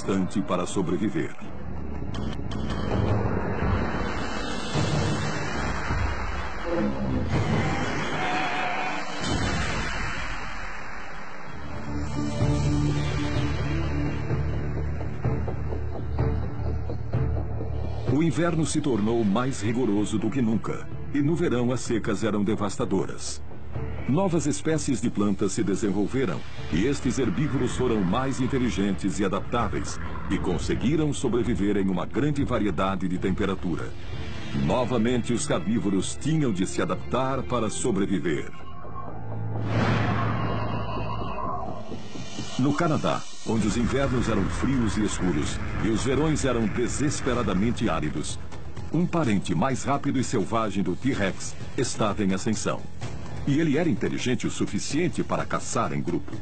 bastante para sobreviver. O inverno se tornou mais rigoroso do que nunca, e no verão as secas eram devastadoras. Novas espécies de plantas se desenvolveram, e estes herbívoros foram mais inteligentes e adaptáveis, e conseguiram sobreviver em uma grande variedade de temperatura. Novamente, os carnívoros tinham de se adaptar para sobreviver. No Canadá, onde os invernos eram frios e escuros e os verões eram desesperadamente áridos, um parente mais rápido e selvagem do T-Rex estava em ascensão. E ele era inteligente o suficiente para caçar em grupo.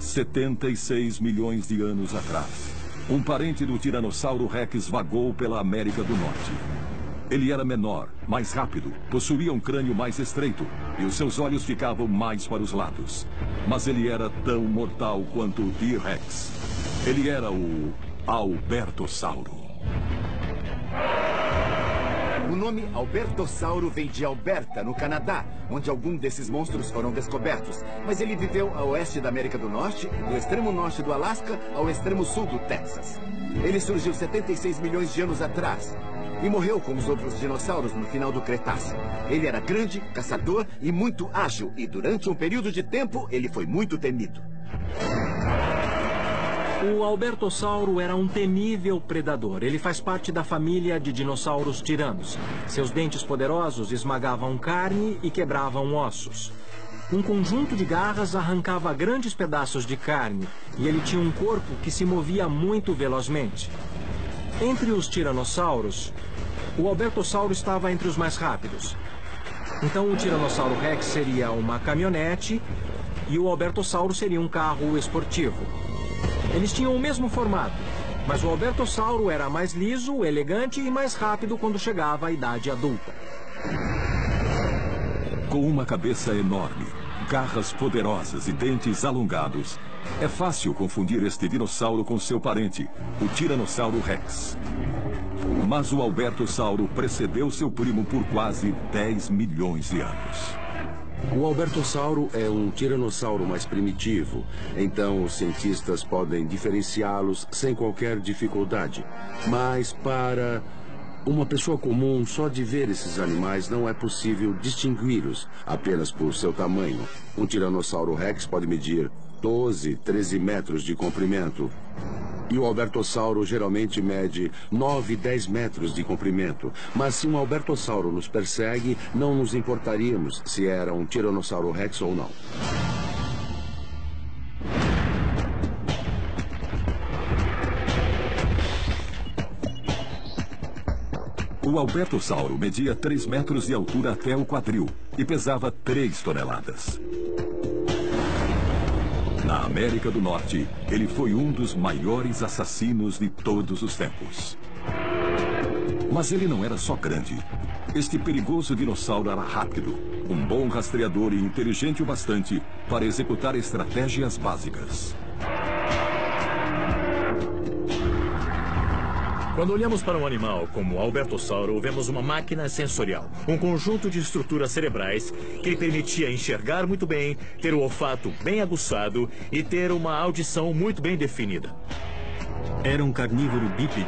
$76 milhões de anos atrás, um parente do Tiranossauro Rex vagou pela América do Norte. Ele era menor, mais rápido, possuía um crânio mais estreito e os seus olhos ficavam mais para os lados. Mas ele era tão mortal quanto o T-Rex. Ele era o Albertossauro. O nome Albertossauro vem de Alberta, no Canadá, onde algum desses monstros foram descobertos. Mas ele viveu a oeste da América do Norte, do extremo norte do Alasca ao extremo sul do Texas. Ele surgiu 76 milhões de anos atrás e morreu como os outros dinossauros no final do Cretáceo. Ele era grande, caçador e muito ágil, e durante um período de tempo ele foi muito temido. O Albertossauro era um temível predador. Ele faz parte da família de dinossauros tiranos. Seus dentes poderosos esmagavam carne e quebravam ossos. Um conjunto de garras arrancava grandes pedaços de carne e ele tinha um corpo que se movia muito velozmente. Entre os tiranossauros, o Albertossauro estava entre os mais rápidos. Então o Tiranossauro Rex seria uma caminhonete e o Albertossauro seria um carro esportivo. Eles tinham o mesmo formato, mas o Albertossauro era mais liso, elegante e mais rápido quando chegava à idade adulta. Com uma cabeça enorme, garras poderosas e dentes alongados, é fácil confundir este dinossauro com seu parente, o Tiranossauro Rex. Mas o Albertossauro precedeu seu primo por quase 10 milhões de anos. O Albertossauro é um tiranossauro mais primitivo, então os cientistas podem diferenciá-los sem qualquer dificuldade. Mas para uma pessoa comum, só de ver esses animais não é possível distingui-los apenas por seu tamanho. Um Tiranossauro Rex pode medir 12, 13 metros de comprimento. E o Albertossauro geralmente mede 9, 10 metros de comprimento. Mas se um Albertossauro nos persegue, não nos importaríamos se era um Tiranossauro Rex ou não. O Albertossauro media 3 metros de altura até o quadril e pesava 3 toneladas. Na América do Norte, ele foi um dos maiores assassinos de todos os tempos. Mas ele não era só grande. Este perigoso dinossauro era rápido, um bom rastreador e inteligente o bastante para executar estratégias básicas. Quando olhamos para um animal como o Albertossauro, vemos uma máquina sensorial, um conjunto de estruturas cerebrais que lhe permitia enxergar muito bem, ter o olfato bem aguçado e ter uma audição muito bem definida. Era um carnívoro bípede,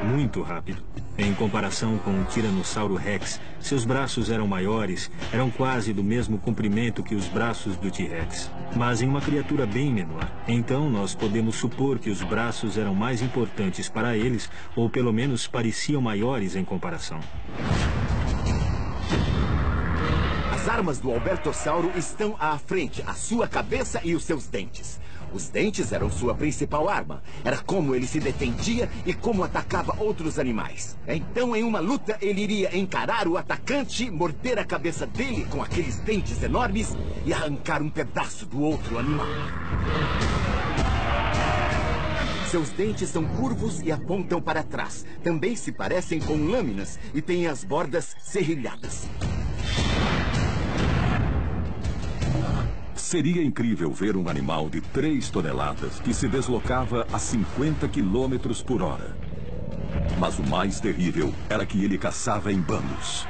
muito rápido. Em comparação com o Tiranossauro Rex, seus braços eram maiores, eram quase do mesmo comprimento que os braços do T-Rex, mas em uma criatura bem menor. Então nós podemos supor que os braços eram mais importantes para eles, ou pelo menos pareciam maiores em comparação. As armas do Albertossauro estão à frente, a sua cabeça e os seus dentes. Os dentes eram sua principal arma. Era como ele se defendia e como atacava outros animais. Então, em uma luta, ele iria encarar o atacante, morder a cabeça dele com aqueles dentes enormes e arrancar um pedaço do outro animal. Seus dentes são curvos e apontam para trás. Também se parecem com lâminas e têm as bordas serrilhadas. Seria incrível ver um animal de 3 toneladas que se deslocava a 50 quilômetros por hora. Mas o mais terrível era que ele caçava em bandos.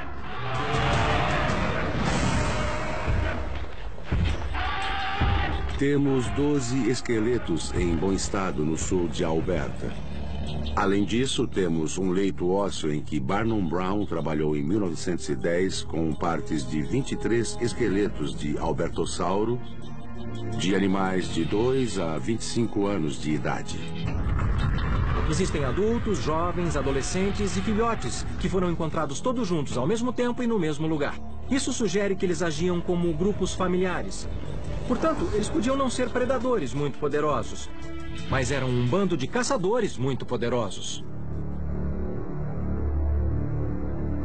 Temos 12 esqueletos em bom estado no sul de Alberta. Além disso, temos um leito ósseo em que Barnum Brown trabalhou em 1910 com partes de 23 esqueletos de Albertossauro, de animais de 2 a 25 anos de idade. Existem adultos, jovens, adolescentes e filhotes que foram encontrados todos juntos ao mesmo tempo e no mesmo lugar. Isso sugere que eles agiam como grupos familiares. Portanto, eles podiam não ser predadores muito poderosos, mas eram um bando de caçadores muito poderosos.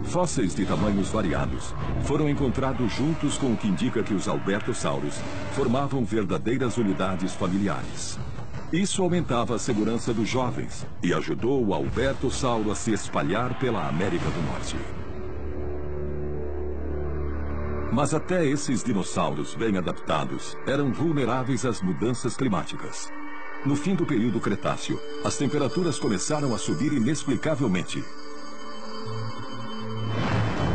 Fósseis de tamanhos variados foram encontrados juntos, com o que indica que os albertossauros formavam verdadeiras unidades familiares. Isso aumentava a segurança dos jovens e ajudou o albertossauro a se espalhar pela América do Norte. Mas até esses dinossauros bem adaptados eram vulneráveis às mudanças climáticas. No fim do período Cretáceo, as temperaturas começaram a subir inexplicavelmente.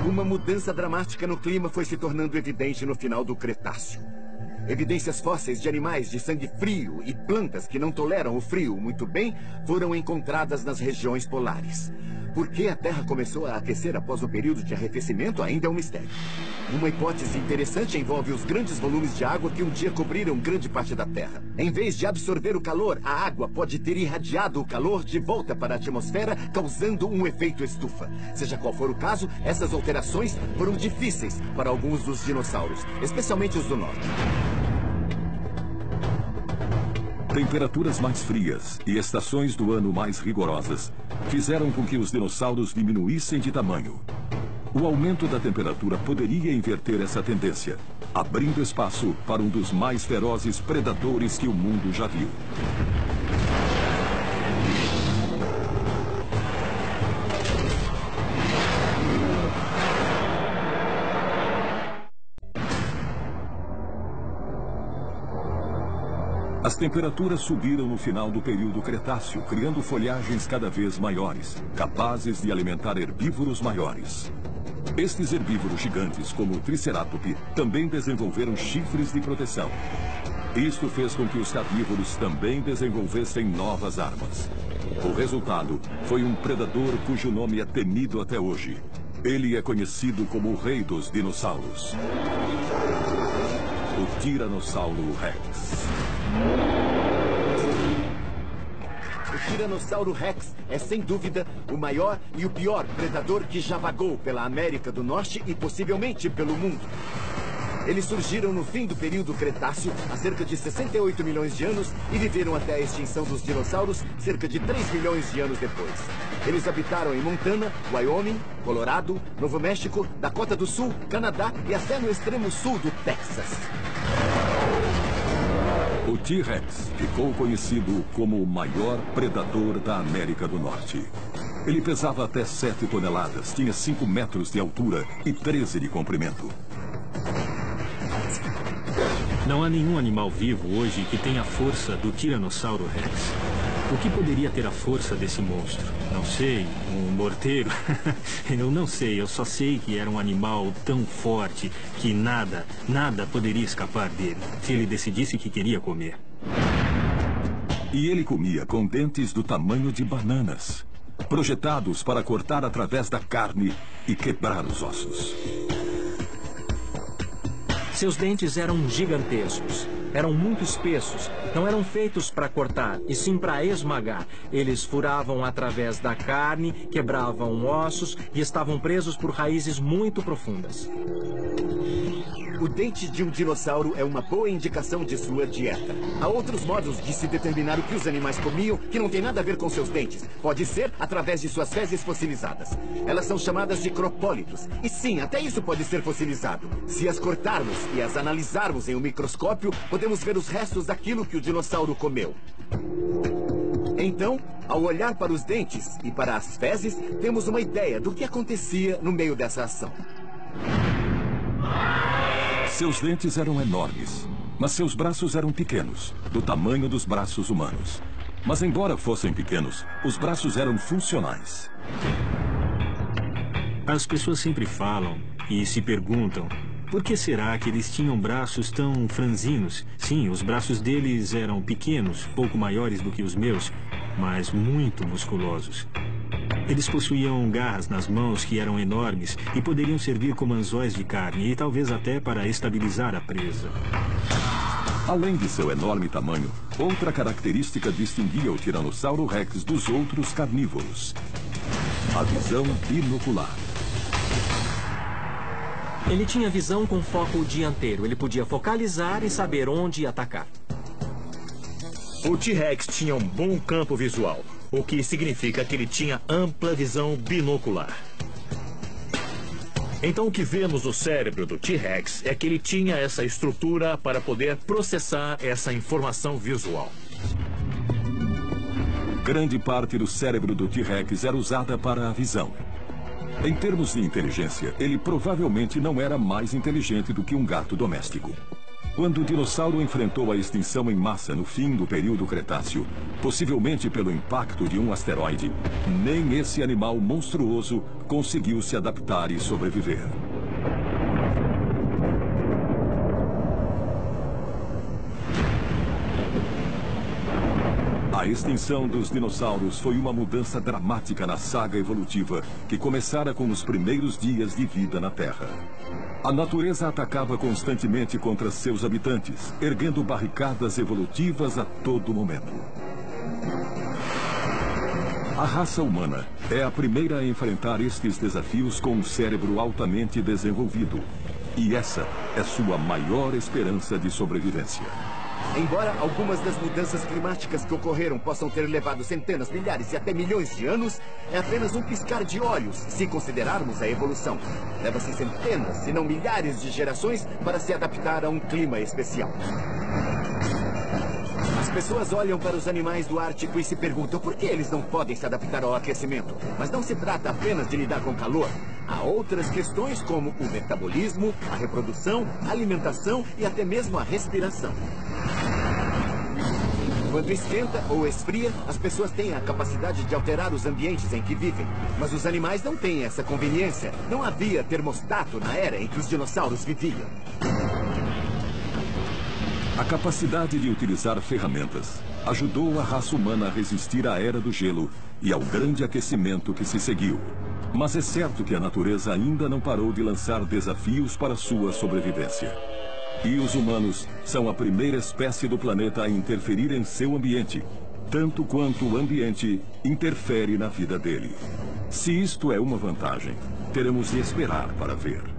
Uma mudança dramática no clima foi se tornando evidente no final do Cretáceo. Evidências fósseis de animais de sangue frio e plantas que não toleram o frio muito bem foram encontradas nas regiões polares. Por que a Terra começou a aquecer após o período de arrefecimento ainda é um mistério. Uma hipótese interessante envolve os grandes volumes de água que um dia cobriram grande parte da Terra. Em vez de absorver o calor, a água pode ter irradiado o calor de volta para a atmosfera, causando um efeito estufa. Seja qual for o caso, essas alterações foram difíceis para alguns dos dinossauros, especialmente os do norte. Temperaturas mais frias e estações do ano mais rigorosas fizeram com que os dinossauros diminuíssem de tamanho. O aumento da temperatura poderia inverter essa tendência, abrindo espaço para um dos mais ferozes predadores que o mundo já viu. As temperaturas subiram no final do período Cretáceo, criando folhagens cada vez maiores, capazes de alimentar herbívoros maiores. Estes herbívoros gigantes, como o Tricerátops, também desenvolveram chifres de proteção. Isto fez com que os carnívoros também desenvolvessem novas armas. O resultado foi um predador cujo nome é temido até hoje. Ele é conhecido como o rei dos dinossauros. O Tiranossauro Rex. O Tiranossauro Rex é, sem dúvida, o maior e o pior predador que já vagou pela América do Norte e possivelmente pelo mundo. Eles surgiram no fim do período Cretáceo, há cerca de 68 milhões de anos, e viveram até a extinção dos dinossauros, cerca de 3 milhões de anos depois. Eles habitaram em Montana, Wyoming, Colorado, Novo México, Dakota do Sul, Canadá e até no extremo sul do Texas. O T-Rex ficou conhecido como o maior predador da América do Norte. Ele pesava até 7 toneladas, tinha 5 metros de altura e 13 de comprimento. Não há nenhum animal vivo hoje que tenha a força do Tiranossauro Rex. O que poderia ter a força desse monstro? Não sei, um morteiro? Eu não sei, eu só sei que era um animal tão forte que nada poderia escapar dele, se ele decidisse que queria comer. E ele comia com dentes do tamanho de bananas, projetados para cortar através da carne e quebrar os ossos. Seus dentes eram gigantescos. Eram muito espessos. Não eram feitos para cortar, e sim para esmagar. Eles furavam através da carne, quebravam ossos e estavam presos por raízes muito profundas. O dente de um dinossauro é uma boa indicação de sua dieta. Há outros modos de se determinar o que os animais comiam que não tem nada a ver com seus dentes. Pode ser através de suas fezes fossilizadas. Elas são chamadas de cropólitos. E sim, até isso pode ser fossilizado. Se as cortarmos e as analisarmos em um microscópio, podemos ver os restos daquilo que o dinossauro comeu. Então, ao olhar para os dentes e para as fezes, temos uma ideia do que acontecia no meio dessa ação. Seus dentes eram enormes, mas seus braços eram pequenos, do tamanho dos braços humanos. Mas embora fossem pequenos, os braços eram funcionais. As pessoas sempre falam e se perguntam: por que será que eles tinham braços tão franzinos? Sim, os braços deles eram pequenos, pouco maiores do que os meus, mas muito musculosos. Eles possuíam garras nas mãos que eram enormes e poderiam servir como anzóis de carne e talvez até para estabilizar a presa. Além de seu enorme tamanho, outra característica distinguia o Tiranossauro Rex dos outros carnívoros: a visão binocular. Ele tinha visão com foco dianteiro. Ele podia focalizar e saber onde atacar. O T-Rex tinha um bom campo visual, o que significa que ele tinha ampla visão binocular. Então o que vemos no cérebro do T-Rex é que ele tinha essa estrutura para poder processar essa informação visual. Grande parte do cérebro do T-Rex era usada para a visão. Em termos de inteligência, ele provavelmente não era mais inteligente do que um gato doméstico. Quando o dinossauro enfrentou a extinção em massa no fim do período Cretáceo, possivelmente pelo impacto de um asteroide, nem esse animal monstruoso conseguiu se adaptar e sobreviver. A extinção dos dinossauros foi uma mudança dramática na saga evolutiva que começara com os primeiros dias de vida na Terra. A natureza atacava constantemente contra seus habitantes, erguendo barricadas evolutivas a todo momento. A raça humana é a primeira a enfrentar estes desafios com um cérebro altamente desenvolvido. E essa é sua maior esperança de sobrevivência. Embora algumas das mudanças climáticas que ocorreram possam ter levado centenas, milhares e até milhões de anos, é apenas um piscar de olhos se considerarmos a evolução. Leva-se centenas, se não milhares de gerações para se adaptar a um clima especial. As pessoas olham para os animais do Ártico e se perguntam por que eles não podem se adaptar ao aquecimento. Mas não se trata apenas de lidar com calor. Há outras questões como o metabolismo, a reprodução, a alimentação e até mesmo a respiração. Quando esquenta ou esfria, as pessoas têm a capacidade de alterar os ambientes em que vivem. Mas os animais não têm essa conveniência. Não havia termostato na era em que os dinossauros viviam. A capacidade de utilizar ferramentas ajudou a raça humana a resistir à era do gelo e ao grande aquecimento que se seguiu. Mas é certo que a natureza ainda não parou de lançar desafios para sua sobrevivência. E os humanos são a primeira espécie do planeta a interferir em seu ambiente, tanto quanto o ambiente interfere na vida dele. Se isto é uma vantagem, teremos de esperar para ver.